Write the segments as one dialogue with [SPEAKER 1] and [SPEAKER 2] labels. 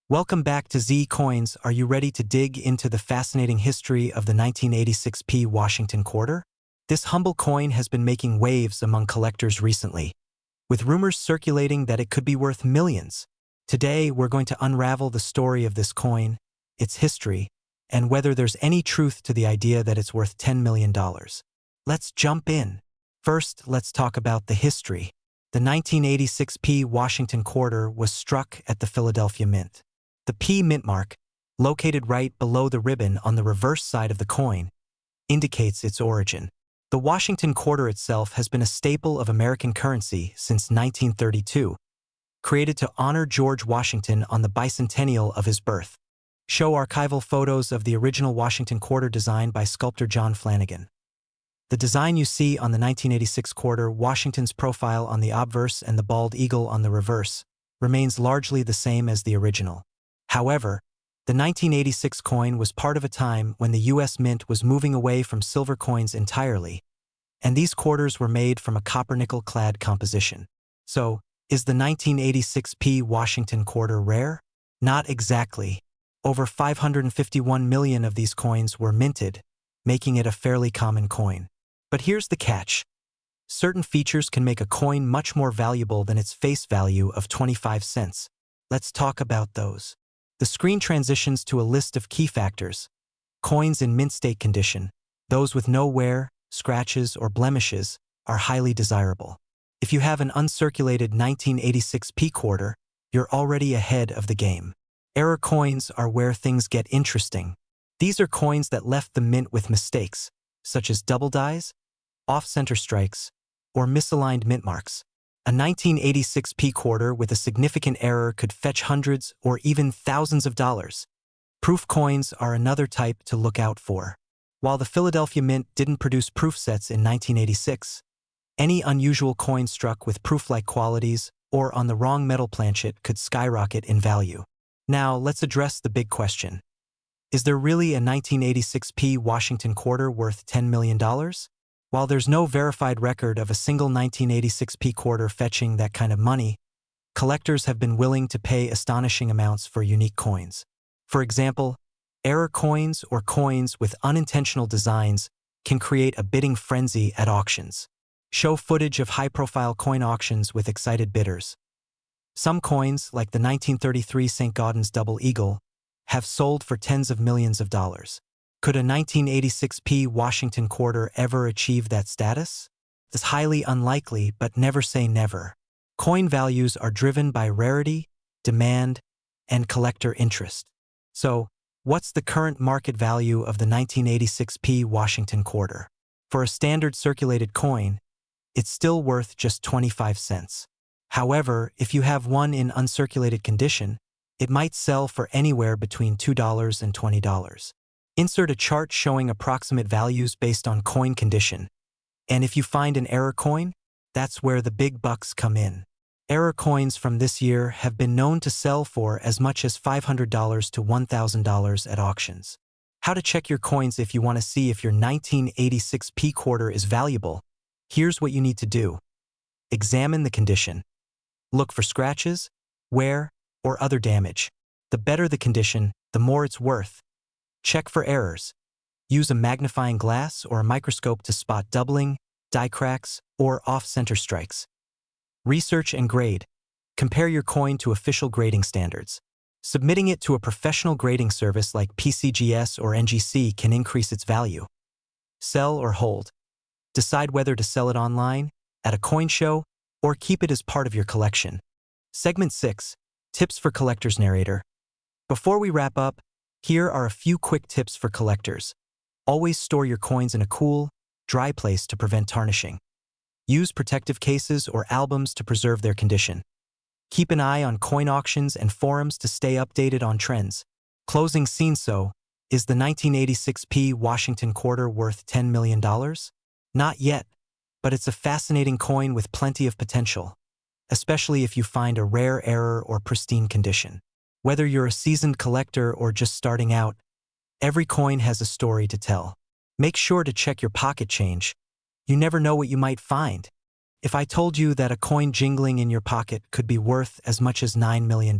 [SPEAKER 1] Welcome back to Z Coins. Are you ready to dig into the fascinating history of the 1986 P Washington quarter? This humble coin has been making waves among collectors recently, with rumors circulating that it could be worth millions. Today, we're going to unravel the story of this coin, its history, and whether there's any truth to the idea that it's worth $10 million. Let's jump in. First, let's talk about the history. The 1986 P Washington quarter was struck at the Philadelphia Mint. The P mint mark, located right below the ribbon on the reverse side of the coin, indicates its origin. The Washington quarter itself has been a staple of American currency since 1932, created to honor George Washington on the bicentennial of his birth. Show archival photos of the original Washington quarter designed by sculptor John Flanagan. The design you see on the 1986 quarter, Washington's profile on the obverse and the bald eagle on the reverse, remains largely the same as the original. However, the 1986 coin was part of a time when the U.S. Mint was moving away from silver coins entirely, and these quarters were made from a copper-nickel-clad composition. So, is the 1986 P Washington quarter rare? Not exactly. Over 551 million of these coins were minted, making it a fairly common coin. But here's the catch. Certain features can make a coin much more valuable than its face value of 25 cents. Let's talk about those. The screen transitions to a list of key factors. Coins in mint state condition, those with no wear, scratches, or blemishes, are highly desirable. If you have an uncirculated 1986 P quarter, you're already ahead of the game. Error coins are where things get interesting. These are coins that left the mint with mistakes, such as double dies, off-center strikes, or misaligned mint marks. A 1986 P quarter with a significant error could fetch hundreds or even thousands of dollars. Proof coins are another type to look out for. While the Philadelphia Mint didn't produce proof sets in 1986, any unusual coin struck with proof-like qualities or on the wrong metal planchet could skyrocket in value. Now, let's address the big question. Is there really a 1986 P Washington quarter worth $10 million? While there's no verified record of a single 1986 P quarter fetching that kind of money, collectors have been willing to pay astonishing amounts for unique coins. For example, error coins or coins with unintentional designs can create a bidding frenzy at auctions. Show footage of high-profile coin auctions with excited bidders. Some coins, like the 1933 St. Gaudens Double Eagle, have sold for tens of millions of dollars. Could a 1986 P Washington quarter ever achieve that status? It's highly unlikely, but never say never. Coin values are driven by rarity, demand, and collector interest. So, what's the current market value of the 1986 P Washington quarter? For a standard circulated coin, it's still worth just 25 cents. However, if you have one in uncirculated condition, it might sell for anywhere between $2 and $20. Insert a chart showing approximate values based on coin condition. And if you find an error coin, that's where the big bucks come in. Error coins from this year have been known to sell for as much as $500 to $1,000 at auctions. How to check your coins if you want to see if your 1986 P quarter is valuable? Here's what you need to do. Examine the condition. Look for scratches, wear, or other damage. The better the condition, the more it's worth. Check for errors. Use a magnifying glass or a microscope to spot doubling, die cracks, or off-center strikes. Research and grade. Compare your coin to official grading standards. Submitting it to a professional grading service like PCGS or NGC can increase its value. Sell or hold. Decide whether to sell it online, at a coin show, or keep it as part of your collection. Segment 6. Tips for Collectors Narrator. Before we wrap up, here are a few quick tips for collectors. Always store your coins in a cool, dry place to prevent tarnishing. Use protective cases or albums to preserve their condition. Keep an eye on coin auctions and forums to stay updated on trends. Closing scene. So, is the 1986 P Washington quarter worth $10 million? Not yet, but it's a fascinating coin with plenty of potential, especially if you find a rare error or pristine condition. Whether you're a seasoned collector or just starting out, every coin has a story to tell. Make sure to check your pocket change. You never know what you might find. If I told you that a coin jingling in your pocket could be worth as much as $9 million,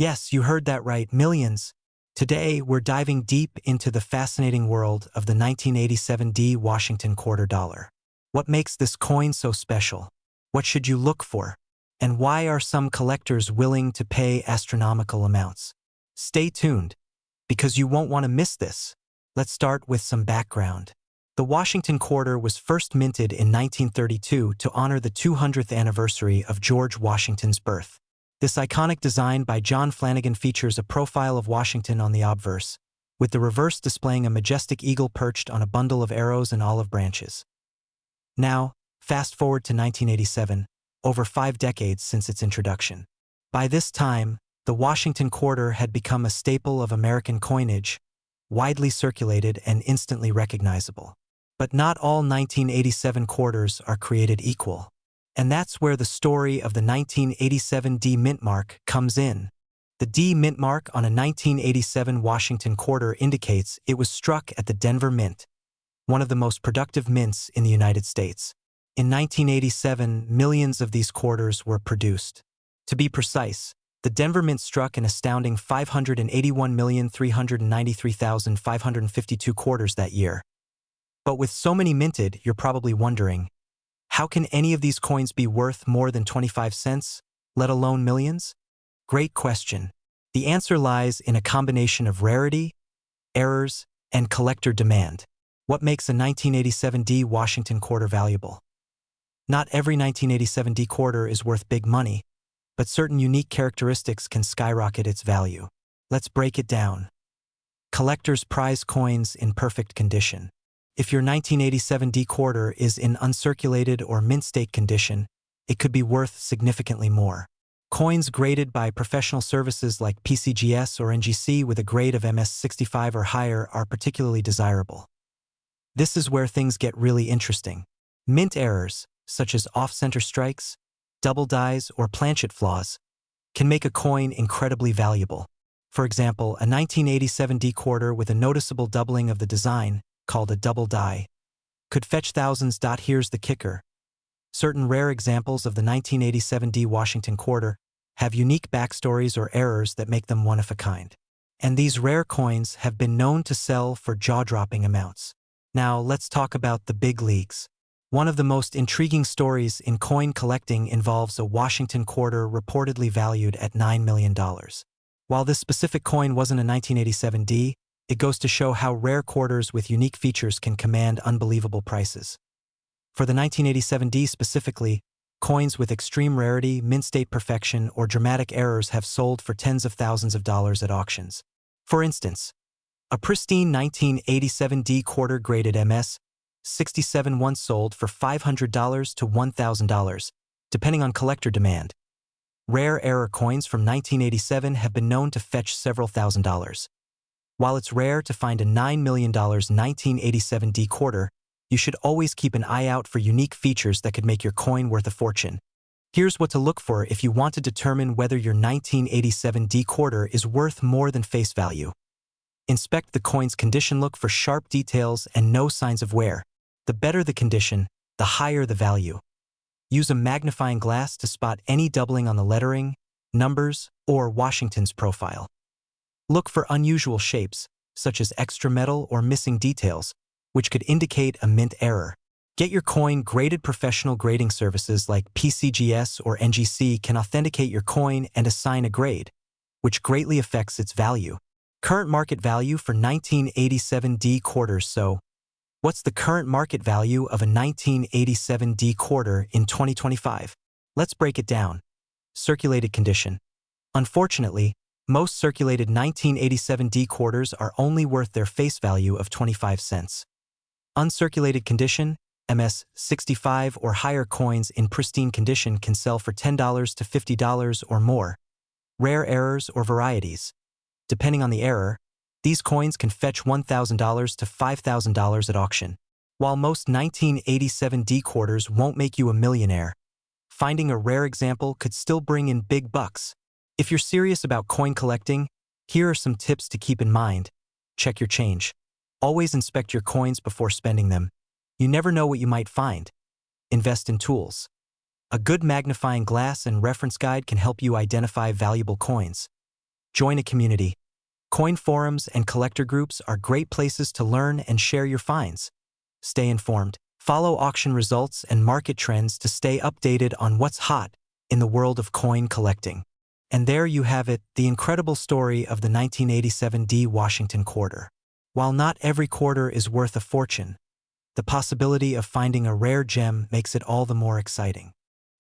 [SPEAKER 1] Yes, you heard that right, millions. Today, we're diving deep into the fascinating world of the 1987 Washington quarter dollar. What makes this coin so special? What should you look for? And why are some collectors willing to pay astronomical amounts? Stay tuned, because you won't want to miss this. Let's start with some background. The Washington quarter was first minted in 1932 to honor the 200th anniversary of George Washington's birth. This iconic design by John Flanagan features a profile of Washington on the obverse, with the reverse displaying a majestic eagle perched on a bundle of arrows and olive branches. Now, fast forward to 1987, over 5 decades since its introduction. By this time, the Washington quarter had become a staple of American coinage, widely circulated and instantly recognizable. But not all 1987 quarters are created equal. And that's where the story of the 1987 D mint mark comes in. The D mint mark on a 1987 Washington quarter indicates it was struck at the Denver Mint, one of the most productive mints in the United States. In 1987, millions of these quarters were produced. To be precise, the Denver Mint struck an astounding 581,393,552 quarters that year. But with so many minted, you're probably wondering, how can any of these coins be worth more than 25 cents, let alone millions? Great question. The answer lies in a combination of rarity, errors, and collector demand. What makes a 1987 D Washington quarter valuable? Not every 1987 D quarter is worth big money, but certain unique characteristics can skyrocket its value. Let's break it down. Collectors prize coins in perfect condition. If your 1987 D quarter is in uncirculated or mint state condition, it could be worth significantly more. Coins graded by professional services like PCGS or NGC with a grade of MS65 or higher are particularly desirable. This is where things get really interesting. Mint errors, such as off-center strikes, double dies, or planchet flaws, can make a coin incredibly valuable. For example, a 1987 D quarter with a noticeable doubling of the design, called a double die, could fetch thousands. Here's the kicker. Certain rare examples of the 1987 D Washington quarter have unique backstories or errors that make them one of a kind. And these rare coins have been known to sell for jaw-dropping amounts. Now, let's talk about the big leagues. One of the most intriguing stories in coin collecting involves a Washington quarter reportedly valued at $9 million. While this specific coin wasn't a 1987 D, it goes to show how rare quarters with unique features can command unbelievable prices. For the 1987 D specifically, coins with extreme rarity, mint state perfection, or dramatic errors have sold for tens of thousands of dollars at auctions. For instance, a pristine 1987 D quarter graded MS67 once sold for $500 to $1,000, depending on collector demand. Rare error coins from 1987 have been known to fetch several $1,000s. While it's rare to find a $9 million 1987 D quarter, you should always keep an eye out for unique features that could make your coin worth a fortune. Here's what to look for if you want to determine whether your 1987 D quarter is worth more than face value. Inspect the coin's condition. Look for sharp details and no signs of wear. The better the condition, the higher the value. Use a magnifying glass to spot any doubling on the lettering, numbers, or Washington's profile. Look for unusual shapes, such as extra metal or missing details, which could indicate a mint error. Get your coin graded. Professional grading services like PCGS or NGC can authenticate your coin and assign a grade, which greatly affects its value. Current market value for 1987 D quarters. So, what's the current market value of a 1987 D quarter in 2025? Let's break it down. Circulated condition. Unfortunately, most circulated 1987 D quarters are only worth their face value of 25 cents. Uncirculated condition, MS65 or higher coins in pristine condition can sell for $10 to $50 or more. Rare errors or varieties. Depending on the error, these coins can fetch $1,000 to $5,000 at auction. While most 1987 D quarters won't make you a millionaire, finding a rare example could still bring in big bucks. If you're serious about coin collecting, here are some tips to keep in mind. Check your change. Always inspect your coins before spending them. You never know what you might find. Invest in tools. A good magnifying glass and reference guide can help you identify valuable coins. Join a community. Coin forums and collector groups are great places to learn and share your finds. Stay informed. Follow auction results and market trends to stay updated on what's hot in the world of coin collecting. And there you have it, the incredible story of the 1987 Washington quarter. While not every quarter is worth a fortune, the possibility of finding a rare gem makes it all the more exciting.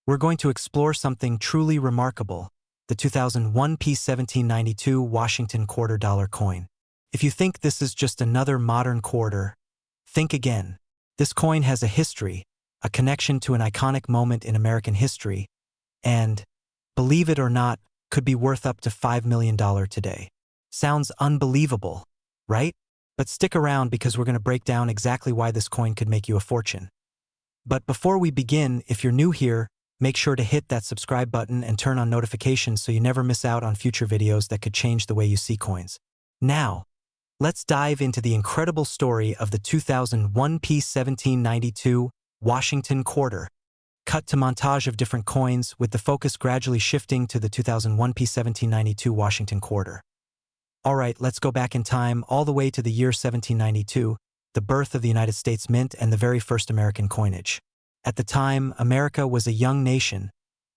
[SPEAKER 1] We're going to explore something truly remarkable, the 2001 P1792 Washington quarter dollar coin. If you think this is just another modern quarter, think again. This coin has a history, a connection to an iconic moment in American history, and, believe it or not, could be worth up to $5 million today. Sounds unbelievable, right? But stick around because we're going to break down exactly why this coin could make you a fortune. But before we begin, if you're new here, make sure to hit that subscribe button and turn on notifications so you never miss out on future videos that could change the way you see coins. Now, let's dive into the incredible story of the 2001 P1792 Washington quarter. Cut to montage of different coins, with the focus gradually shifting to the 2001 P1792 Washington quarter. Alright, let's go back in time all the way to the year 1792, the birth of the United States Mint and the very first American coinage. At the time, America was a young nation,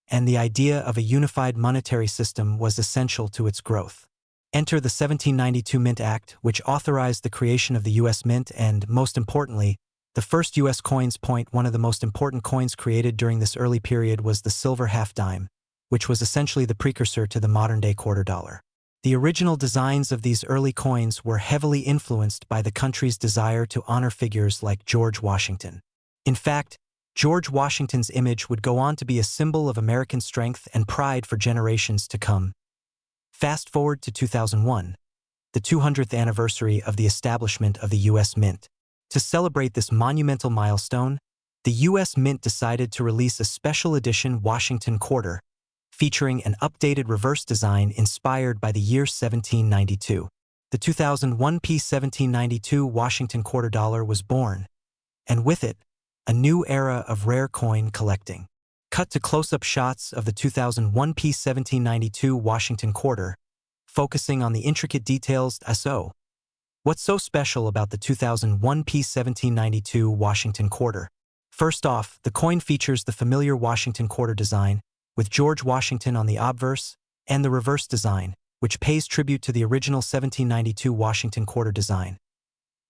[SPEAKER 1] and the idea of a unified monetary system was essential to its growth. Enter the 1792 Mint Act, which authorized the creation of the U.S. Mint and, most importantly, the first U.S. coins. One of the most important coins created during this early period was the silver half-dime, which was essentially the precursor to the modern-day quarter dollar. The original designs of these early coins were heavily influenced by the country's desire to honor figures like George Washington. In fact, George Washington's image would go on to be a symbol of American strength and pride for generations to come. Fast forward to 2001, the 200th anniversary of the establishment of the U.S. Mint. To celebrate this monumental milestone, the U.S. Mint decided to release a special edition Washington quarter, featuring an updated reverse design inspired by the year 1792. The 2001 P1792 Washington quarter dollar was born, and with it, a new era of rare coin collecting. Cut to close-up shots of the 2001 P1792 Washington quarter, focusing on the intricate details. What's so special about the 2001 P1792 Washington quarter? First off, the coin features the familiar Washington quarter design, with George Washington on the obverse, and the reverse design, which pays tribute to the original 1792 Washington quarter design.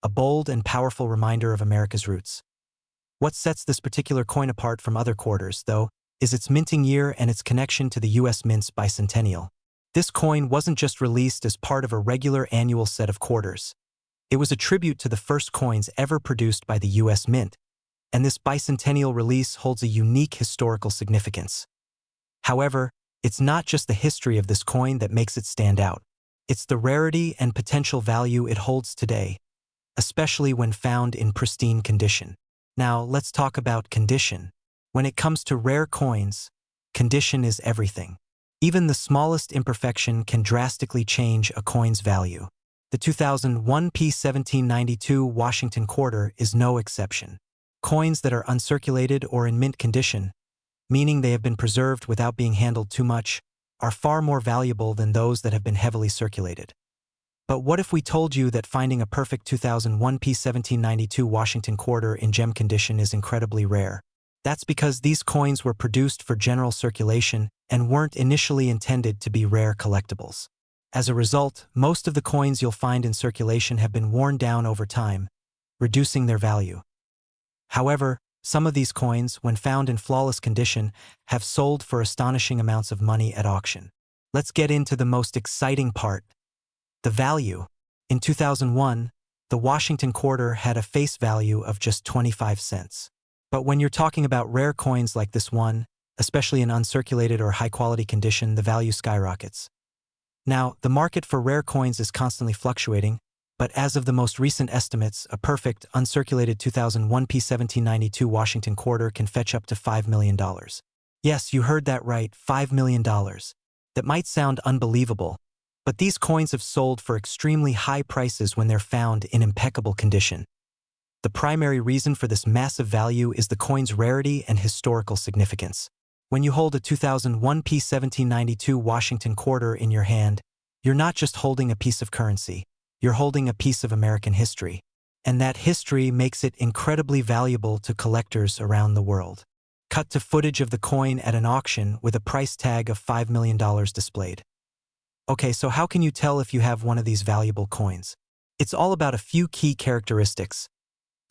[SPEAKER 1] A bold and powerful reminder of America's roots. What sets this particular coin apart from other quarters, though, is its minting year and its connection to the U.S. Mint's bicentennial. This coin wasn't just released as part of a regular annual set of quarters. It was a tribute to the first coins ever produced by the U.S. Mint, and this bicentennial release holds a unique historical significance. However, it's not just the history of this coin that makes it stand out. It's the rarity and potential value it holds today, especially when found in pristine condition. Now, let's talk about condition. When it comes to rare coins, condition is everything. Even the smallest imperfection can drastically change a coin's value. The 2001 P1792 Washington quarter is no exception. Coins that are uncirculated or in mint condition, meaning they have been preserved without being handled too much, are far more valuable than those that have been heavily circulated. But what if we told you that finding a perfect 2001 P1792 Washington quarter in gem condition is incredibly rare? That's because these coins were produced for general circulation and weren't initially intended to be rare collectibles. As a result, most of the coins you'll find in circulation have been worn down over time, reducing their value. However, some of these coins, when found in flawless condition, have sold for astonishing amounts of money at auction. Let's get into the most exciting part: the value. In 2001, the Washington quarter had a face value of just 25 cents. But when you're talking about rare coins like this one, especially in uncirculated or high-quality condition, the value skyrockets. Now, the market for rare coins is constantly fluctuating, but as of the most recent estimates, a perfect, uncirculated 2001 P1792 Washington quarter can fetch up to $5 million. Yes, you heard that right, $5 million. That might sound unbelievable, but these coins have sold for extremely high prices when they're found in impeccable condition. The primary reason for this massive value is the coin's rarity and historical significance. When you hold a 2001 P1792 Washington quarter in your hand, You're not just holding a piece of currency, you're holding a piece of American history. And that history makes it incredibly valuable to collectors around the world. Cut to footage of the coin at an auction with a price tag of $5 million displayed. Okay, so how can you tell if you have one of these valuable coins? It's all about a few key characteristics.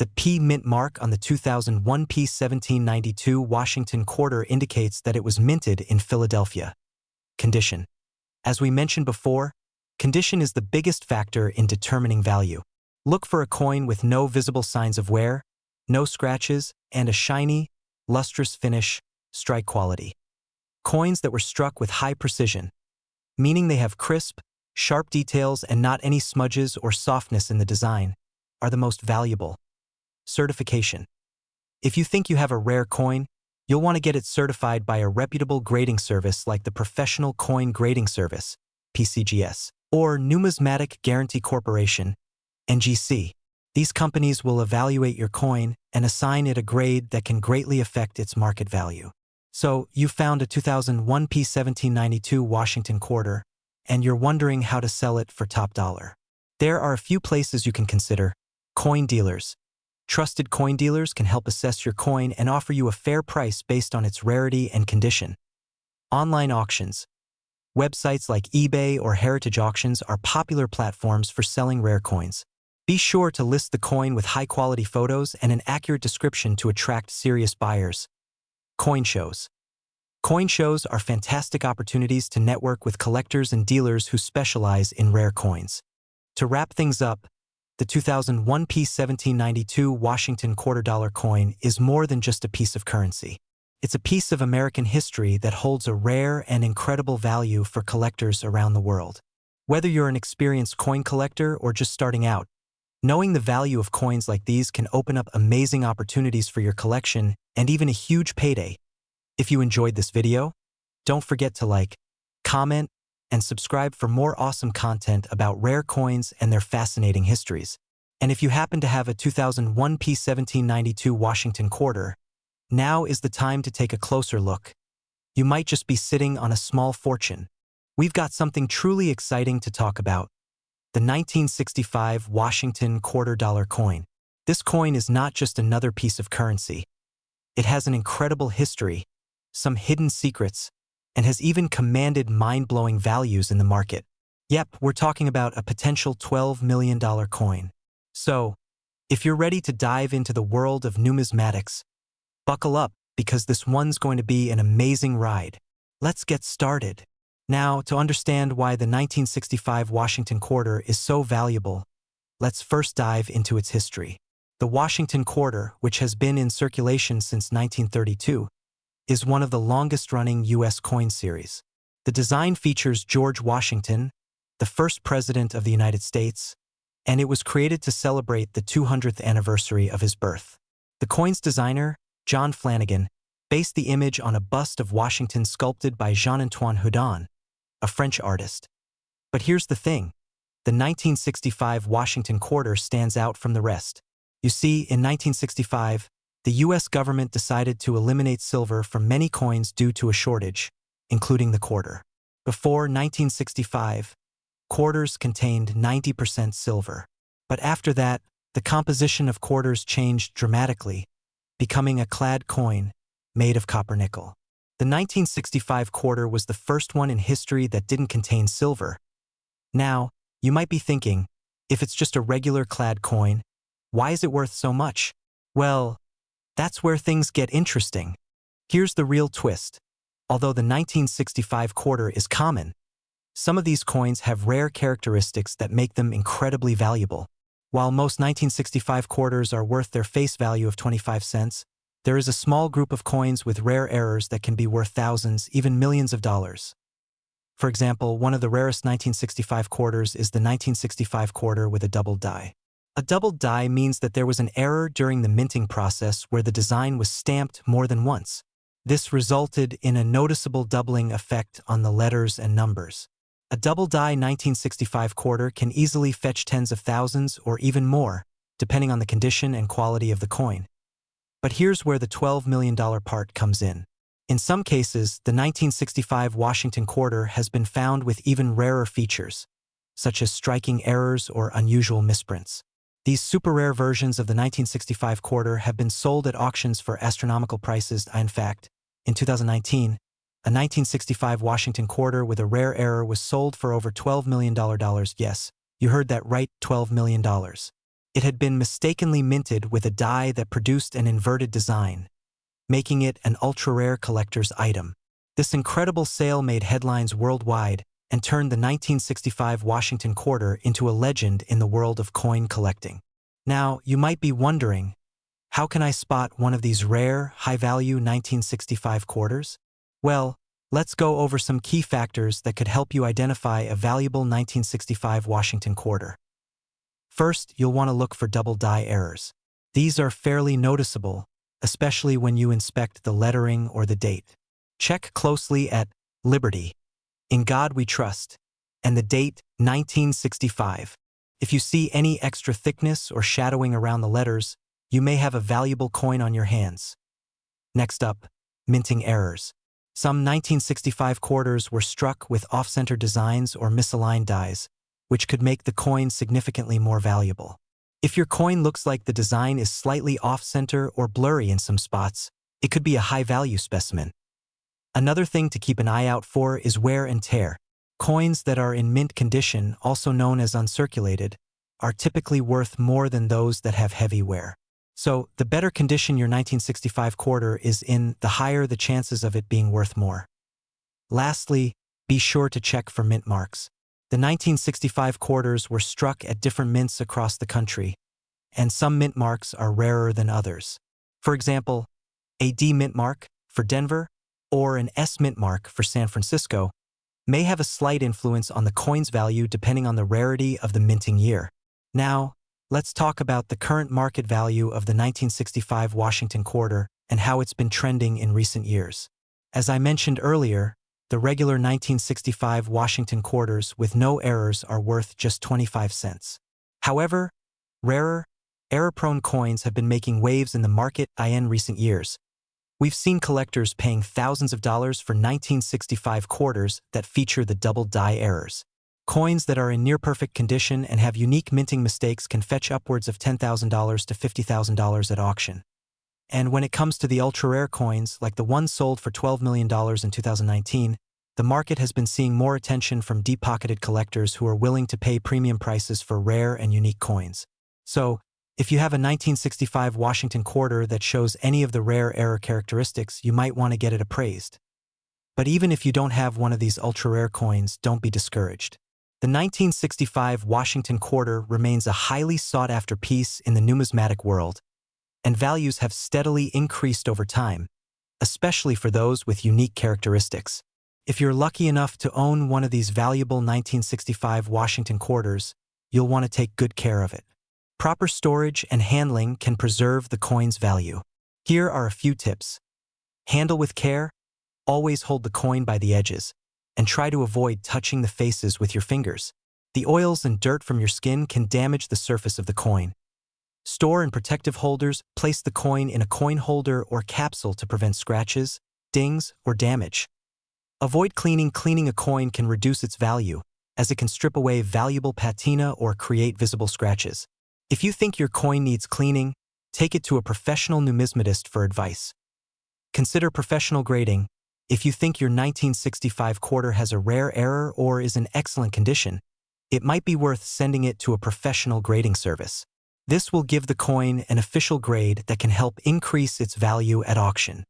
[SPEAKER 1] The P mint mark on the 2001 P 1792 Washington quarter indicates that it was minted in Philadelphia. Condition. As we mentioned before, condition is the biggest factor in determining value. Look for a coin with no visible signs of wear, no scratches, and a shiny, lustrous finish, strike quality. Coins that were struck with high precision, meaning they have crisp, sharp details and not any smudges or softness in the design, are the most valuable. Certification. If you think you have a rare coin, you'll want to get it certified by a reputable grading service like the Professional Coin Grading Service, PCGS, or Numismatic Guarantee Corporation, NGC. These companies will evaluate your coin and assign it a grade that can greatly affect its market value. So, you found a 2001 P 1792 Washington quarter, and you're wondering how to sell it for top dollar. There are a few places you can consider. Coin dealers. Trusted coin dealers can help assess your coin and offer you a fair price based on its rarity and condition. Online auctions. Websites like eBay or Heritage Auctions are popular platforms for selling rare coins. Be sure to list the coin with high-quality photos and an accurate description to attract serious buyers. Coin shows. Coin shows are fantastic opportunities to network with collectors and dealers who specialize in rare coins. To wrap things up, the 2001 P 1792 Washington $quarter coin is more than just a piece of currency. It's a piece of American history that holds a rare and incredible value for collectors around the world. Whether you're an experienced coin collector or just starting out, knowing the value of coins like these can open up amazing opportunities for your collection and even a huge payday. If you enjoyed this video, don't forget to like, comment, and subscribe for more awesome content about rare coins and their fascinating histories. And if you happen to have a 2001 P 1792 Washington quarter, now is the time to take a closer look. You might just be sitting on a small fortune. We've got something truly exciting to talk about. The 1965 Washington $quarter coin. This coin is not just another piece of currency. It has an incredible history, some hidden secrets, and has even commanded mind-blowing values in the market. Yep, we're talking about a potential $12 million coin. So, if you're ready to dive into the world of numismatics, buckle up because this one's going to be an amazing ride. Let's get started. Now, to understand why the 1965 Washington quarter is so valuable, let's first dive into its history. The Washington quarter, which has been in circulation since 1932, is one of the longest-running U.S. coin series. The design features George Washington, the first president of the United States, and it was created to celebrate the 200th anniversary of his birth. The coin's designer, John Flanagan, based the image on a bust of Washington sculpted by Jean-Antoine Houdon, a French artist. But here's the thing. The 1965 Washington quarter stands out from the rest. You see, in 1965, the U.S. government decided to eliminate silver from many coins due to a shortage, including the quarter. Before 1965, quarters contained 90% silver. But after that, the composition of quarters changed dramatically, becoming a clad coin made of copper nickel. The 1965 quarter was the first one in history that didn't contain silver. Now, you might be thinking, if it's just a regular clad coin, why is it worth so much? Well, that's where things get interesting. Here's the real twist. Although the 1965 quarter is common, some of these coins have rare characteristics that make them incredibly valuable. While most 1965 quarters are worth their face value of 25 cents, there is a small group of coins with rare errors that can be worth thousands, even millions of dollars. For example, one of the rarest 1965 quarters is the 1965 quarter with a doubled die. A doubled die means that there was an error during the minting process where the design was stamped more than once. This resulted in a noticeable doubling effect on the letters and numbers. A double die 1965 quarter can easily fetch tens of thousands or even more, depending on the condition and quality of the coin. But here's where the $12 million part comes in. In some cases, the 1965 Washington quarter has been found with even rarer features, such as striking errors or unusual misprints. These super-rare versions of the 1965 quarter have been sold at auctions for astronomical prices. In fact, in 2019, a 1965 Washington quarter with a rare error was sold for over $12 million. Yes, you heard that right, $12 million. It had been mistakenly minted with a die that produced an inverted design, making it an ultra-rare collector's item. This incredible sale made headlines worldwide and turned the 1965 Washington quarter into a legend in the world of coin collecting. Now, you might be wondering, how can I spot one of these rare, high-value 1965 quarters? Well, let's go over some key factors that could help you identify a valuable 1965 Washington quarter. First, you'll want to look for double die errors. These are fairly noticeable, especially when you inspect the lettering or the date. Check closely at Liberty, In God We Trust, and the date 1965. If you see any extra thickness or shadowing around the letters, you may have a valuable coin on your hands. Next up, minting errors. Some 1965 quarters were struck with off-center designs or misaligned dies, which could make the coin significantly more valuable. If your coin looks like the design is slightly off-center or blurry in some spots, it could be a high-value specimen. Another thing to keep an eye out for is wear and tear. Coins that are in mint condition, also known as uncirculated, are typically worth more than those that have heavy wear. So, the better condition your 1965 quarter is in, the higher the chances of it being worth more. Lastly, be sure to check for mint marks. The 1965 quarters were struck at different mints across the country, and some mint marks are rarer than others. For example, a D mint mark for Denver or an S mint mark for San Francisco may have a slight influence on the coin's value depending on the rarity of the minting year. Now, let's talk about the current market value of the 1965 Washington quarter and how it's been trending in recent years. As I mentioned earlier, the regular 1965 Washington quarters with no errors are worth just 25 cents. However, rarer, error-prone coins have been making waves in the market in recent years. We've seen collectors paying thousands of dollars for 1965 quarters that feature the double die errors. Coins that are in near-perfect condition and have unique minting mistakes can fetch upwards of $10,000 to $50,000 at auction. And when it comes to the ultra-rare coins, like the ones sold for $12 million in 2019, the market has been seeing more attention from deep-pocketed collectors who are willing to pay premium prices for rare and unique coins. So, if you have a 1965 Washington quarter that shows any of the rare error characteristics, you might want to get it appraised. But even if you don't have one of these ultra-rare coins, don't be discouraged. The 1965 Washington quarter remains a highly sought-after piece in the numismatic world, and values have steadily increased over time, especially for those with unique characteristics. If you're lucky enough to own one of these valuable 1965 Washington quarters, you'll want to take good care of it. Proper storage and handling can preserve the coin's value. Here are a few tips. Handle with care, always hold the coin by the edges, and try to avoid touching the faces with your fingers. The oils and dirt from your skin can damage the surface of the coin. Store in protective holders, place the coin in a coin holder or capsule to prevent scratches, dings, or damage. Avoid cleaning. Cleaning a coin can reduce its value, as it can strip away valuable patina or create visible scratches. If you think your coin needs cleaning, take it to a professional numismatist for advice. Consider professional grading. If you think your 1965 quarter has a rare error or is in excellent condition, it might be worth sending it to a professional grading service. This will give the coin an official grade that can help increase its value at auction.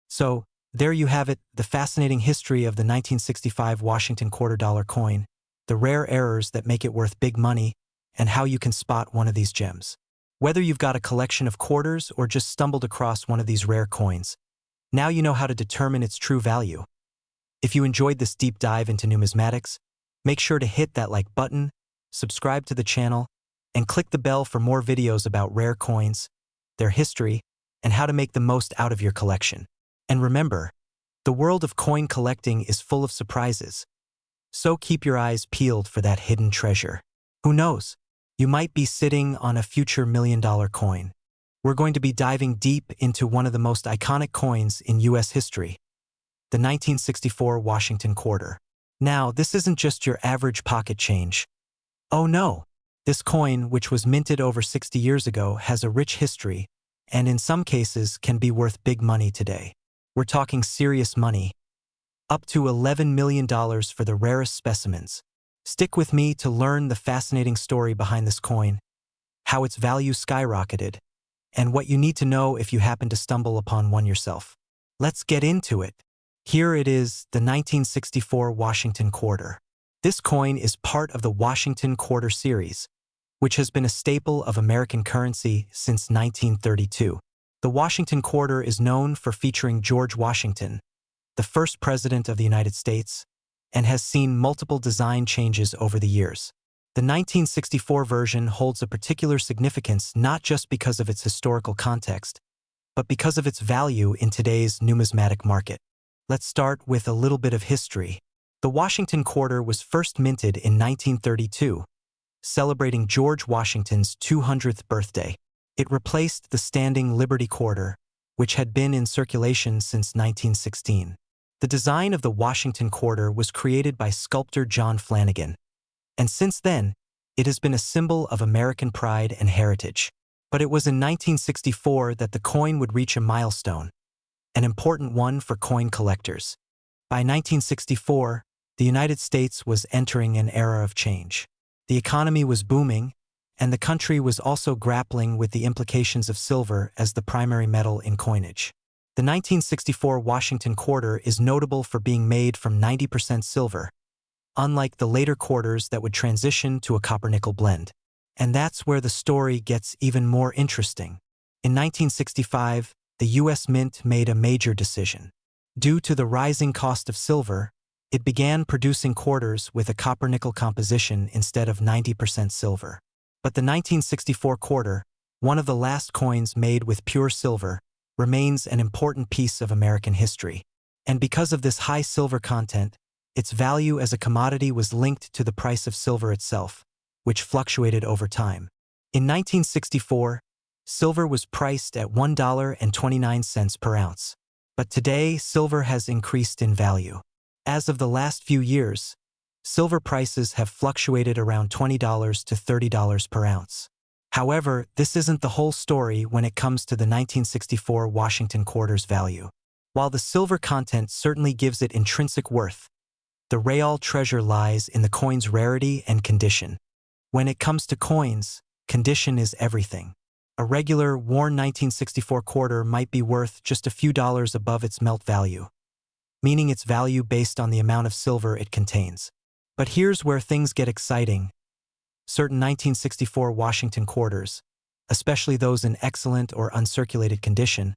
[SPEAKER 1] So, there you have it, the fascinating history of the 1965 Washington quarter-dollar coin, the rare errors that make it worth big money, and how you can spot one of these gems. Whether you've got a collection of quarters or just stumbled across one of these rare coins, now you know how to determine its true value. If you enjoyed this deep dive into numismatics, make sure to hit that like button, subscribe to the channel, and click the bell for more videos about rare coins, their history, and how to make the most out of your collection. And remember, the world of coin collecting is full of surprises, so keep your eyes peeled for that hidden treasure. Who knows? You might be sitting on a future million-dollar coin. We're going to be diving deep into one of the most iconic coins in U.S. history, the 1964 Washington quarter. Now, this isn't just your average pocket change. Oh no! This coin, which was minted over 60 years ago, has a rich history, and in some cases can be worth big money today. We're talking serious money. Up to $11 million for the rarest specimens. Stick with me to learn the fascinating story behind this coin, how its value skyrocketed, and what you need to know if you happen to stumble upon one yourself. Let's get into it. Here it is, the 1964 Washington quarter. This coin is part of the Washington quarter series, which has been a staple of American currency since 1932. The Washington quarter is known for featuring George Washington, the first president of the United States, and has seen multiple design changes over the years. The 1964 version holds a particular significance not just because of its historical context, but because of its value in today's numismatic market. Let's start with a little bit of history. The Washington quarter was first minted in 1932, celebrating George Washington's 200th birthday. It replaced the standing Liberty quarter, which had been in circulation since 1916. The design of the Washington quarter was created by sculptor John Flanagan, and since then, it has been a symbol of American pride and heritage. But it was in 1964 that the coin would reach a milestone, an important one for coin collectors. By 1964, the United States was entering an era of change. The economy was booming, and the country was also grappling with the implications of silver as the primary metal in coinage. The 1964 Washington quarter is notable for being made from 90% silver, unlike the later quarters that would transition to a copper-nickel blend. And that's where the story gets even more interesting. In 1965, the U.S. Mint made a major decision. Due to the rising cost of silver, it began producing quarters with a copper-nickel composition instead of 90% silver. But the 1964 quarter, one of the last coins made with pure silver, remains an important piece of American history. And because of this high silver content, its value as a commodity was linked to the price of silver itself, which fluctuated over time. In 1964, silver was priced at $1.29 per ounce. But today, silver has increased in value. As of the last few years, silver prices have fluctuated around $20 to $30 per ounce. However, this isn't the whole story when it comes to the 1964 Washington quarter's value. While the silver content certainly gives it intrinsic worth, the real treasure lies in the coin's rarity and condition. When it comes to coins, condition is everything. A regular, worn 1964 quarter might be worth just a few dollars above its melt value, meaning its value based on the amount of silver it contains. But here's where things get exciting. Certain 1964 Washington quarters, especially those in excellent or uncirculated condition,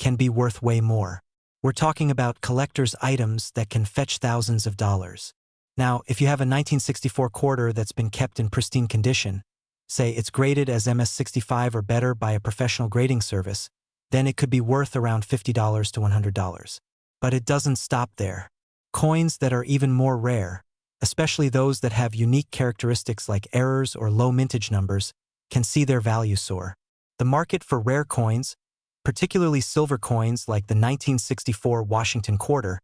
[SPEAKER 1] can be worth way more. We're talking about collector's items that can fetch thousands of dollars. Now, if you have a 1964 quarter that's been kept in pristine condition, say it's graded as MS-65 or better by a professional grading service, then it could be worth around $50 to $100. But it doesn't stop there. Coins that are even more rare, especially those that have unique characteristics like errors or low mintage numbers, can see their value soar. The market for rare coins, particularly silver coins like the 1964 Washington quarter,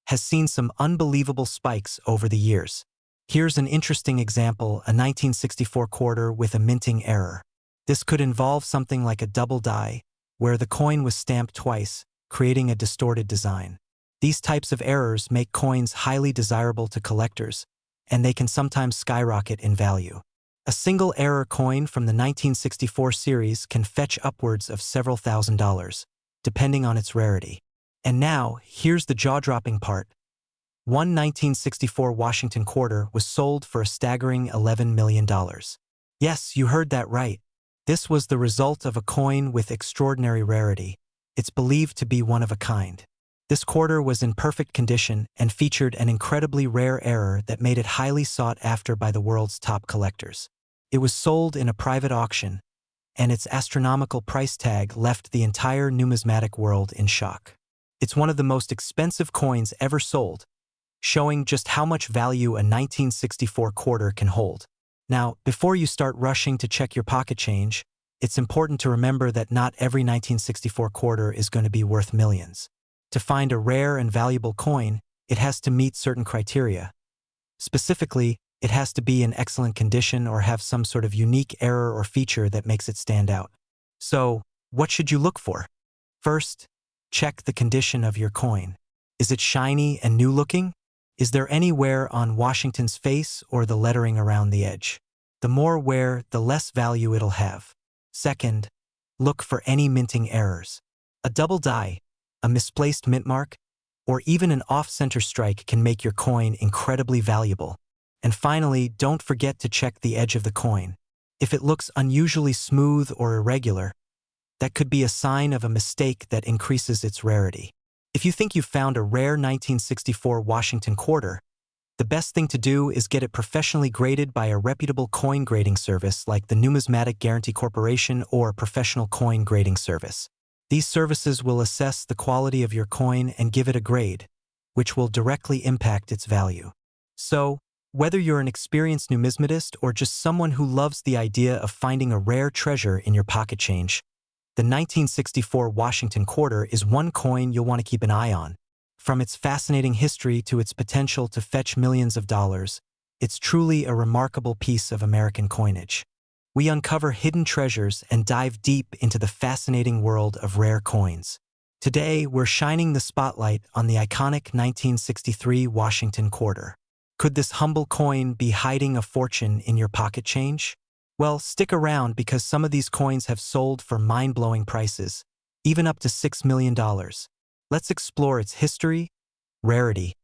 [SPEAKER 1] has seen some unbelievable spikes over the years. Here's an interesting example, a 1964 quarter with a minting error. This could involve something like a double die, where the coin was stamped twice, creating a distorted design. These types of errors make coins highly desirable to collectors, and they can sometimes skyrocket in value. A single error coin from the 1964 series can fetch upwards of several $1,000s, depending on its rarity. And now, here's the jaw-dropping part. One 1964 Washington quarter was sold for a staggering $11 million. Yes, you heard that right. This was the result of a coin with extraordinary rarity. It's believed to be one of a kind. This quarter was in perfect condition and featured an incredibly rare error that made it highly sought after by the world's top collectors. It was sold in a private auction, and its astronomical price tag left the entire numismatic world in shock. It's one of the most expensive coins ever sold, showing just how much value a 1964 quarter can hold. Now, before you start rushing to check your pocket change, it's important to remember that not every 1964 quarter is going to be worth millions. To find a rare and valuable coin, it has to meet certain criteria. Specifically, it has to be in excellent condition or have some sort of unique error or feature that makes it stand out. So, what should you look for? First, check the condition of your coin. Is it shiny and new-looking? Is there any wear on Washington's face or the lettering around the edge? The more wear, the less value it'll have. Second, look for any minting errors. A double die, a misplaced mint mark, or even an off-center strike can make your coin incredibly valuable. And finally, don't forget to check the edge of the coin. If it looks unusually smooth or irregular, that could be a sign of a mistake that increases its rarity. If you think you've found a rare 1964 Washington quarter, the best thing to do is get it professionally graded by a reputable coin grading service like the Numismatic Guarantee Corporation or Professional Coin Grading Service. These services will assess the quality of your coin and give it a grade, which will directly impact its value. So, whether you're an experienced numismatist or just someone who loves the idea of finding a rare treasure in your pocket change, the 1964 Washington quarter is one coin you'll want to keep an eye on. From its fascinating history to its potential to fetch millions of dollars, it's truly a remarkable piece of American coinage. We uncover hidden treasures and dive deep into the fascinating world of rare coins. Today, we're shining the spotlight on the iconic 1963 Washington quarter. Could this humble coin be hiding a fortune in your pocket change? Well, stick around because some of these coins have sold for mind-blowing prices, even up to $6 million. Let's explore its history, rarity,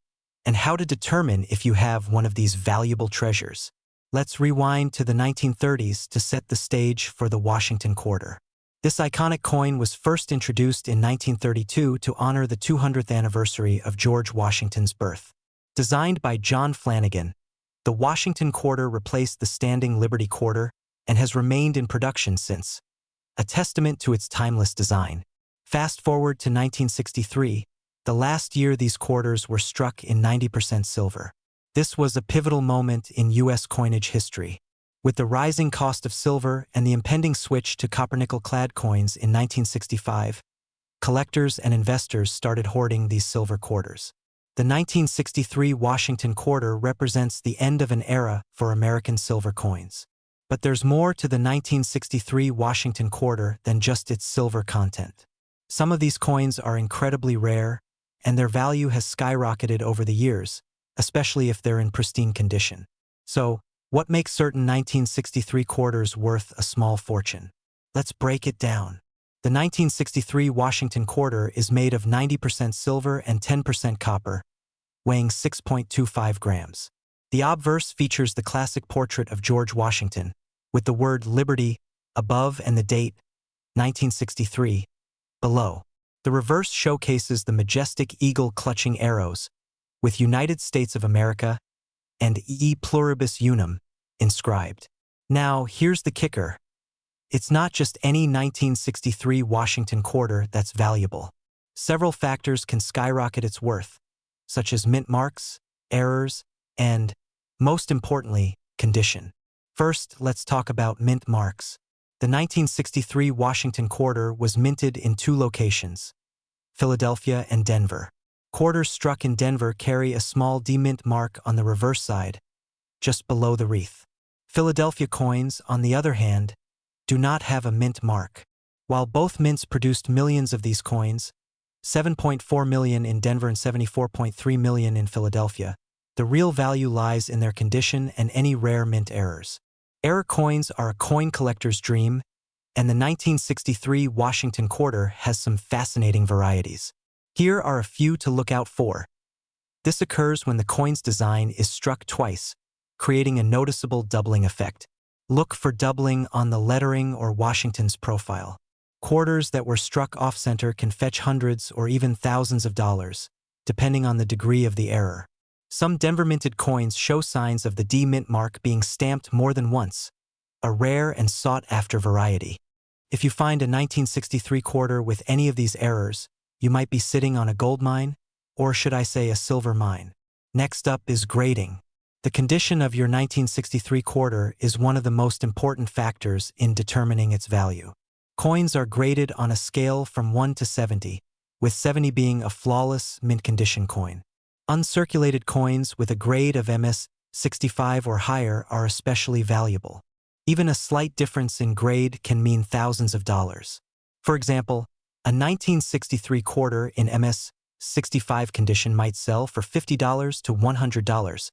[SPEAKER 1] and how to determine if you have one of these valuable treasures. Let's rewind to the 1930s to set the stage for the Washington quarter. This iconic coin was first introduced in 1932 to honor the 200th anniversary of George Washington's birth. Designed by John Flanagan, the Washington quarter replaced the standing Liberty quarter and has remained in production since, a testament to its timeless design. Fast forward to 1963, the last year these quarters were struck in 90% silver. This was a pivotal moment in U.S. coinage history. With the rising cost of silver and the impending switch to copper-nickel-clad coins in 1965, collectors and investors started hoarding these silver quarters. The 1963 Washington quarter represents the end of an era for American silver coins. But there's more to the 1963 Washington quarter than just its silver content. Some of these coins are incredibly rare, and their value has skyrocketed over the years, especially if they're in pristine condition. So, what makes certain 1963 quarters worth a small fortune? Let's break it down. The 1963 Washington quarter is made of 90% silver and 10% copper, weighing 6.25 grams. The obverse features the classic portrait of George Washington, with the word Liberty above and the date, 1963, below. The reverse showcases the majestic eagle clutching arrows, with United States of America and E pluribus unum inscribed. Now, here's the kicker. It's not just any 1963 Washington quarter that's valuable. Several factors can skyrocket its worth, such as mint marks, errors, and, most importantly, condition. First, let's talk about mint marks. The 1963 Washington quarter was minted in two locations, Philadelphia and Denver. Quarters struck in Denver carry a small demint mark on the reverse side, just below the wreath. Philadelphia coins, on the other hand, do not have a mint mark. While both mints produced millions of these coins, 7.4 million in Denver and 74.3 million in Philadelphia, the real value lies in their condition and any rare mint errors. Error coins are a coin collector's dream, and the 1963 Washington quarter has some fascinating varieties. Here are a few to look out for. This occurs when the coin's design is struck twice, creating a noticeable doubling effect. Look for doubling on the lettering or Washington's profile. Quarters that were struck off-center can fetch hundreds or even thousands of dollars, depending on the degree of the error. Some Denver-minted coins show signs of the D mint mark being stamped more than once, a rare and sought-after variety. If you find a 1963 quarter with any of these errors, you might be sitting on a gold mine, or should I say a silver mine. Next up is grading. The condition of your 1963 quarter is one of the most important factors in determining its value. Coins are graded on a scale from 1 to 70, with 70 being a flawless, mint-condition coin. Uncirculated coins with a grade of MS65 or higher are especially valuable. Even a slight difference in grade can mean thousands of dollars. For example, a 1963 quarter in MS65 condition might sell for $50 to $100,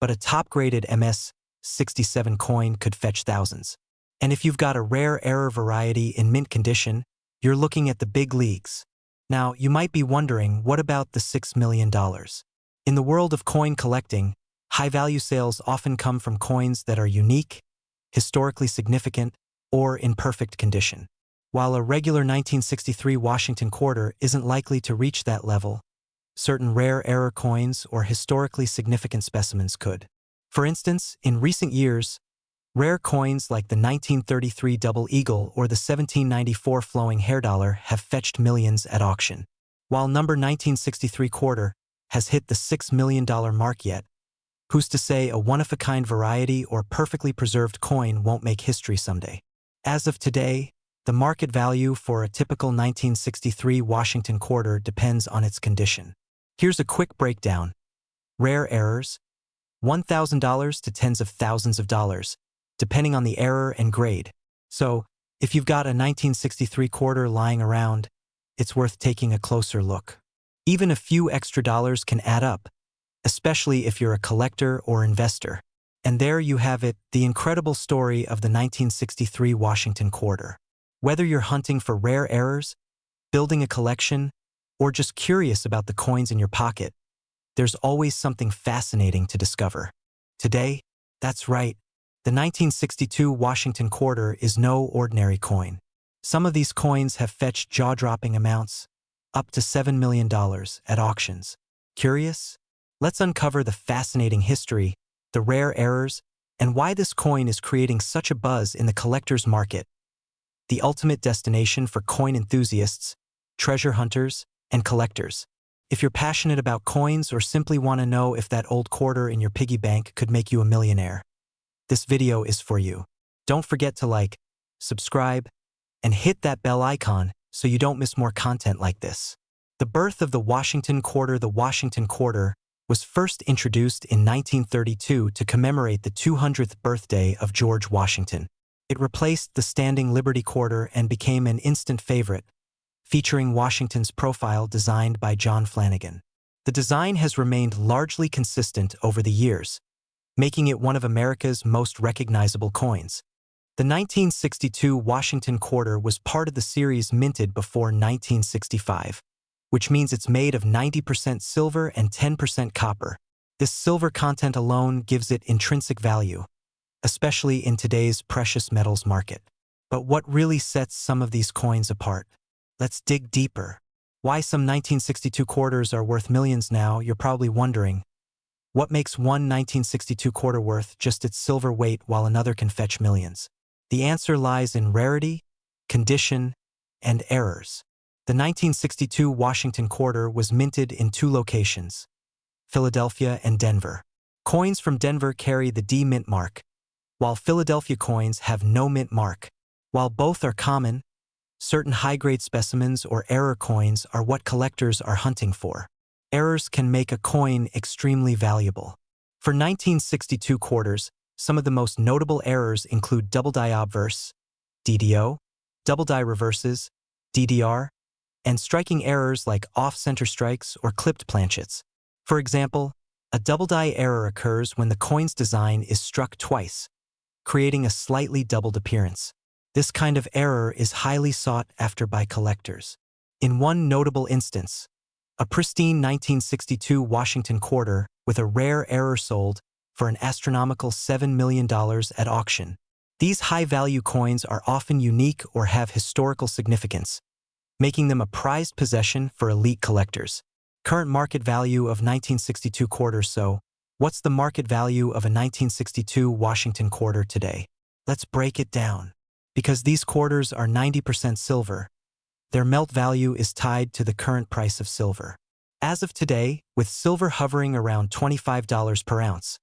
[SPEAKER 1] but a top-graded MS67 coin could fetch thousands. And if you've got a rare error variety in mint condition, you're looking at the big leagues. Now, you might be wondering, what about the $6 million? In the world of coin collecting, high-value sales often come from coins that are unique, historically significant, or in perfect condition. While a regular 1963 Washington quarter isn't likely to reach that level, certain rare error coins or historically significant specimens could. For instance, in recent years, rare coins like the 1933 Double Eagle or the 1794 Flowing Hair Dollar have fetched millions at auction. While number 1963 quarter has hit the $6 million mark yet, who's to say a one-of-a-kind variety or perfectly preserved coin won't make history someday? As of today, the market value for a typical 1963 Washington quarter depends on its condition. Here's a quick breakdown. Rare errors, $1,000 to tens of thousands of dollars, depending on the error and grade. So, if you've got a 1963 quarter lying around, it's worth taking a closer look. Even a few extra dollars can add up, especially if you're a collector or investor. And there you have it, the incredible story of the 1963 Washington quarter. Whether you're hunting for rare errors, building a collection, or just curious about the coins in your pocket, there's always something fascinating to discover. Today, that's right, the 1962 Washington quarter is no ordinary coin. Some of these coins have fetched jaw-dropping amounts, up to $7 million at auctions. Curious? Let's uncover the fascinating history, the rare errors, and why this coin is creating such a buzz in the collector's market. The ultimate destination for coin enthusiasts, treasure hunters, and collectors. If you're passionate about coins or simply want to know if that old quarter in your piggy bank could make you a millionaire, this video is for you. Don't forget to like, subscribe, and hit that bell icon so you don't miss more content like this. The birth of the Washington quarter. The Washington quarter was first introduced in 1932 to commemorate the 200th birthday of George Washington. It replaced the standing Liberty quarter and became an instant favorite, featuring Washington's profile designed by John Flanagan. The design has remained largely consistent over the years, making it one of America's most recognizable coins. The 1962 Washington quarter was part of the series minted before 1965, which means it's made of 90% silver and 10% copper. This silver content alone gives it intrinsic value, especially in today's precious metals market. But what really sets some of these coins apart? Let's dig deeper. Why some 1962 quarters are worth millions now, you're probably wondering. What makes one 1962 quarter worth just its silver weight while another can fetch millions? The answer lies in rarity, condition, and errors. The 1962 Washington quarter was minted in two locations, Philadelphia and Denver. Coins from Denver carry the D mint mark, while Philadelphia coins have no mint mark. While both are common, certain high-grade specimens or error coins are what collectors are hunting for. Errors can make a coin extremely valuable. For 1962 quarters, some of the most notable errors include double die obverse, DDO, double die reverses, DDR, and striking errors like off-center strikes or clipped planchets. For example, a double die error occurs when the coin's design is struck twice, creating a slightly doubled appearance. This kind of error is highly sought after by collectors. In one notable instance, a pristine 1962 Washington quarter with a rare error sold for an astronomical $7 million at auction. These high-value coins are often unique or have historical significance, making them a prized possession for elite collectors. Current market value of 1962 quarters. So, what's the market value of a 1962 Washington quarter today? Let's break it down. Because these quarters are 90% silver, their melt value is tied to the current price of silver. As of today, with silver hovering around $25 per ounce,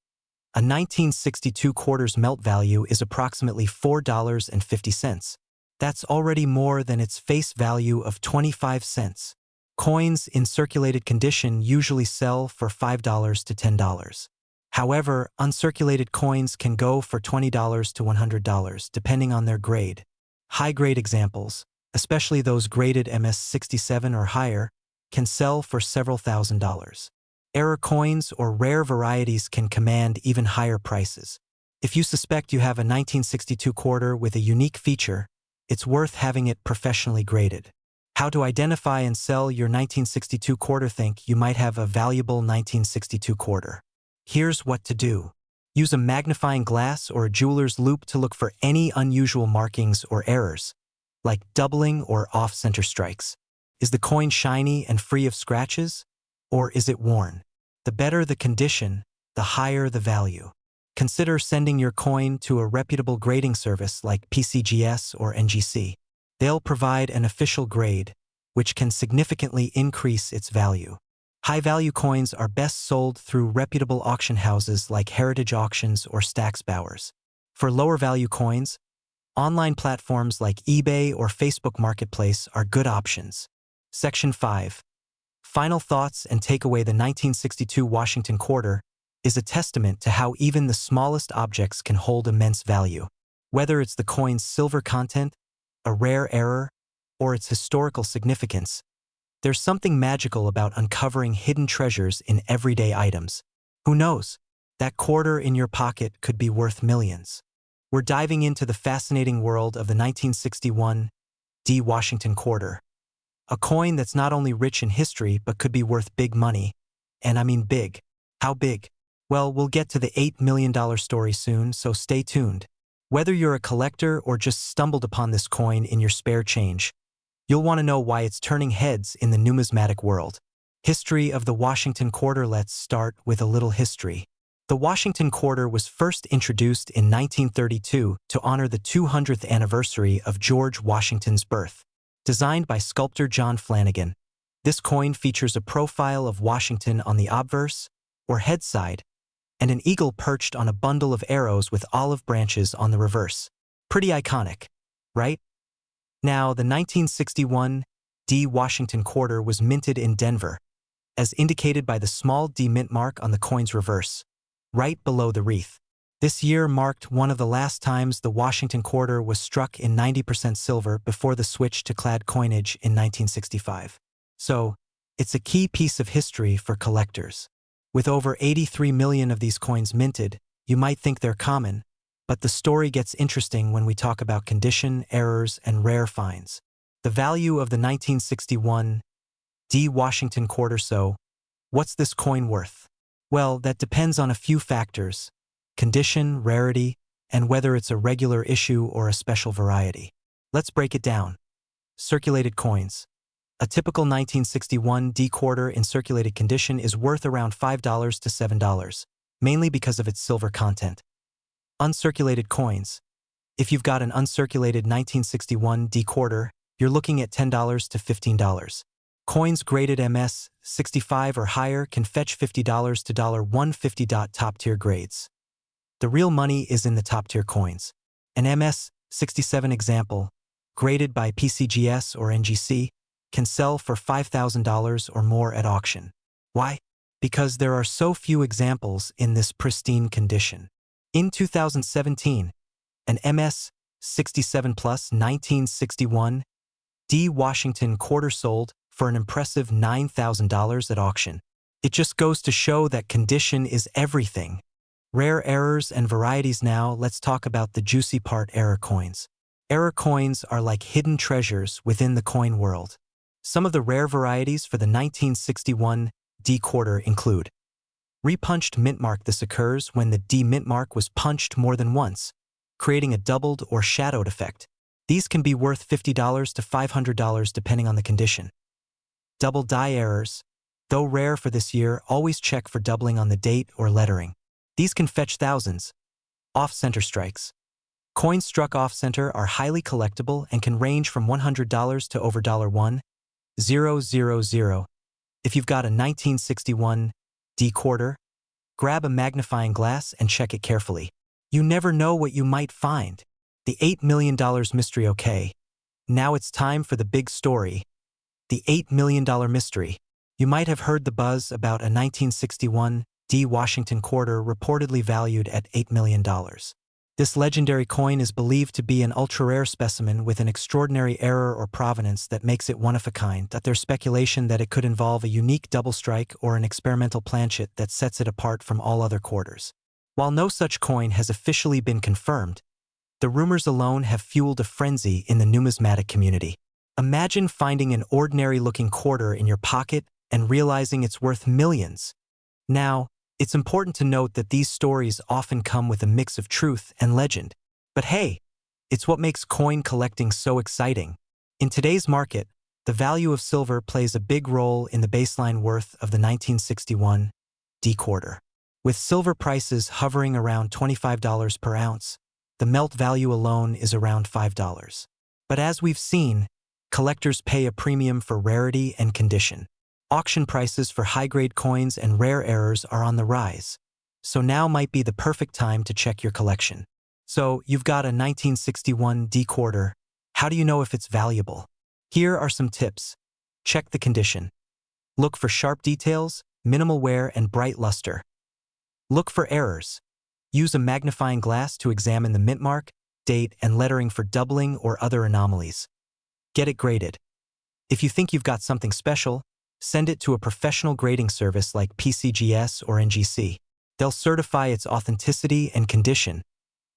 [SPEAKER 1] a 1962 quarters melt value is approximately $4.50. That's already more than its face value of 25 cents. Coins in circulated condition usually sell for $5 to $10. However, uncirculated coins can go for $20 to $100 depending on their grade. High-grade examples, especially those graded MS-67 or higher, can sell for several $1,000s. Error coins or rare varieties can command even higher prices. If you suspect you have a 1962 quarter with a unique feature, it's worth having it professionally graded. How to identify and sell your 1962 quarter? Think you might have a valuable 1962 quarter. Here's what to do. Use a magnifying glass or a jeweler's loupe to look for any unusual markings or errors, like doubling or off-center strikes. Is the coin shiny and free of scratches? Or is it worn? The better the condition, the higher the value. Consider sending your coin to a reputable grading service like PCGS or NGC. They'll provide an official grade, which can significantly increase its value. High-value coins are best sold through reputable auction houses like Heritage Auctions or Stax Bowers. For lower-value coins, online platforms like eBay or Facebook Marketplace are good options. Section 5. Final thoughts and takeaway. The 1962 Washington quarter is a testament to how even the smallest objects can hold immense value. Whether it's the coin's silver content, a rare error, or its historical significance, there's something magical about uncovering hidden treasures in everyday items. Who knows? That quarter in your pocket could be worth millions. We're diving into the fascinating world of the 1961 Washington quarter. A coin that's not only rich in history but could be worth big money. And I mean big. How big? Well, we'll get to the $8 million story soon, so stay tuned. Whether you're a collector or just stumbled upon this coin in your spare change, you'll want to know why it's turning heads in the numismatic world. History of the Washington quarter. Let's start with a little history. The Washington quarter was first introduced in 1932 to honor the 200th anniversary of George Washington's birth. Designed by sculptor John Flanagan, this coin features a profile of Washington on the obverse, or head side, and an eagle perched on a bundle of arrows with olive branches on the reverse. Pretty iconic, right? Now, the 1961 Washington quarter was minted in Denver, as indicated by the small D mint mark on the coin's reverse, right below the wreath. This year marked one of the last times the Washington quarter was struck in 90% silver before the switch to clad coinage in 1965. So, it's a key piece of history for collectors. With over 83 million of these coins minted, you might think they're common, but the story gets interesting when we talk about condition, errors, and rare finds. The value of the 1961 Washington quarter. So, what's this coin worth? Well, that depends on a few factors: condition, rarity, and whether it's a regular issue or a special variety. Let's break it down. Circulated coins. A typical 1961 quarter in circulated condition is worth around $5 to $7, mainly because of its silver content. Uncirculated coins. If you've got an uncirculated 1961 quarter, you're looking at $10 to $15. Coins graded MS-65 or higher can fetch $50 to $150. Top-tier grades. The real money is in the top-tier coins. An MS-67 example, graded by PCGS or NGC, can sell for $5,000 or more at auction. Why? Because there are so few examples in this pristine condition. In 2017, an MS-67 Plus 1961 Washington quarter sold for an impressive $9,000 at auction. It just goes to show that condition is everything. Rare errors and varieties. Now, let's talk about the juicy part: error coins. Error coins are like hidden treasures within the coin world. Some of the rare varieties for the 1961 quarter include repunched mint mark. This occurs when the D mint mark was punched more than once, creating a doubled or shadowed effect. These can be worth $50 to $500 depending on the condition. Double die errors. Though rare for this year, always check for doubling on the date or lettering. These can fetch thousands. Off-center strikes. Coins struck off-center are highly collectible and can range from $100 to over $1,000. If you've got a 1961 quarter, grab a magnifying glass and check it carefully. You never know what you might find. The $8 million mystery. Okay, now it's time for the big story: the $8 million mystery. You might have heard the buzz about a 1961 Washington quarter reportedly valued at $8 million. This legendary coin is believed to be an ultra-rare specimen with an extraordinary error or provenance that makes it one of a kind. There's speculation that it could involve a unique double strike or an experimental planchet that sets it apart from all other quarters. While no such coin has officially been confirmed, the rumors alone have fueled a frenzy in the numismatic community. Imagine finding an ordinary-looking quarter in your pocket and realizing it's worth millions. Now, it's important to note that these stories often come with a mix of truth and legend. But hey, it's what makes coin collecting so exciting. In today's market, the value of silver plays a big role in the baseline worth of the 1961 quarter. With silver prices hovering around $25 per ounce, the melt value alone is around $5. But as we've seen, collectors pay a premium for rarity and condition. Auction prices for high-grade coins and rare errors are on the rise, so now might be the perfect time to check your collection. So, you've got a 1961 quarter. How do you know if it's valuable? Here are some tips. Check the condition. Look for sharp details, minimal wear, and bright luster. Look for errors. Use a magnifying glass to examine the mint mark, date, and lettering for doubling or other anomalies. Get it graded. If you think you've got something special, send it to a professional grading service like PCGS or NGC. They'll certify its authenticity and condition,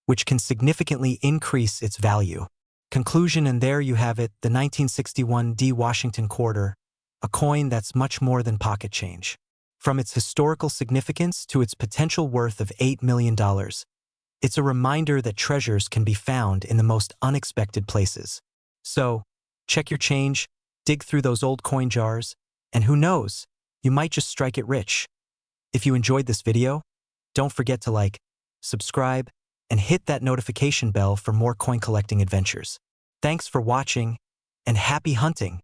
[SPEAKER 1] which can significantly increase its value. Conclusion, and there you have it, the 1961 Washington quarter, a coin that's much more than pocket change. From its historical significance to its potential worth of $8 million, it's a reminder that treasures can be found in the most unexpected places. So, check your change, dig through those old coin jars, and who knows, you might just strike it rich. If you enjoyed this video, don't forget to like, subscribe, and hit that notification bell for more coin collecting adventures. Thanks for watching, and happy hunting!